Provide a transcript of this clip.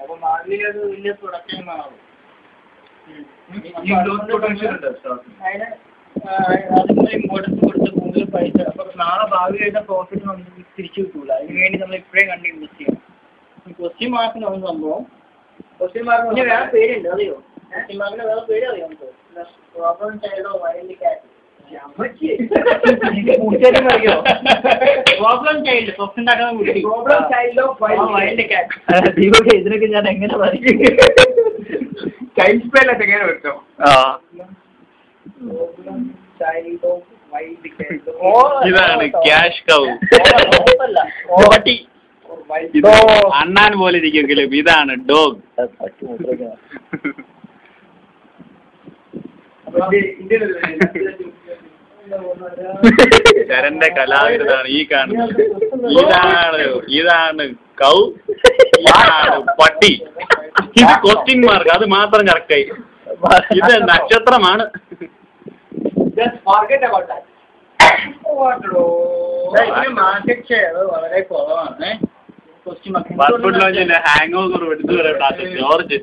അപ്പൊ ഭാവിയിൽ ഒരു വലിയ പ്രൊഡക്ഷൻ മാറും. അതിന് ഇമ്പോർട്ടൻസ് കൊടുത്ത് കൂടുതൽ പൈസ അപ്പൊ നാളെ ഭാവിയിലായിട്ട് പ്രോഫിറ്റ് നമുക്ക് തിരിച്ചു കിട്ടൂല. അതിന് വേണ്ടി നമ്മൾ ഇപ്പോഴേ കണ്ട് ഇൻവെസ്റ്റ് ചെയ്യണം. ക്വസ്റ്റ്യൻ മാർക്കിനാണ് സംഭവം. ക്വസ്റ്റ്യൻ മാർക്കിന് വേറെ പേരുണ്ട് അറിയോ? ക്വസ്റ്റ്യൻ മാർക്കിന് വേറെ പേര് അറിയാം നമുക്ക്. പ്രോബ്ലം ചൈൽഡോ വൈൽഡ് ക്യാറ്റ്. പ്രോബ്ലം ചൈൽഡ് സ്വപ്നം ഉണ്ടാക്കുന്ന കുട്ടി. പ്രോബ്ലം ചൈൽഡോ വൈൽഡ് ക്യാറ്റ്. ഇതിനൊക്കെ ഞാൻ എങ്ങനെ പറയും? ചൈൽഡ് സ്പെല്ലൊക്കെ എങ്ങനെ വെക്കാം? ഇതാണ് ക്യാഷ് കൗ. അണ്ണാൻ പോലെ ഇരിക്കെങ്കിലും ഇതാണ് ഡോഗ്. ശരന്റെ കലാവിരുതാണ് ഈ കാണുന്നത്. ഇതാണ് കൗ, ഇതാണ് പട്ടി. ഇത് ക്വസ്റ്റ്യൻ മാർക്ക്, അത് മാത്രം കറക്റ്റായി. ഇത് നക്ഷത്രമാണ്. മാർക്കറ്റ് ഷെയർ വളരെ കുറവാണ്. ഹാങ് ഓവർ എടുത്തു ജോർജ്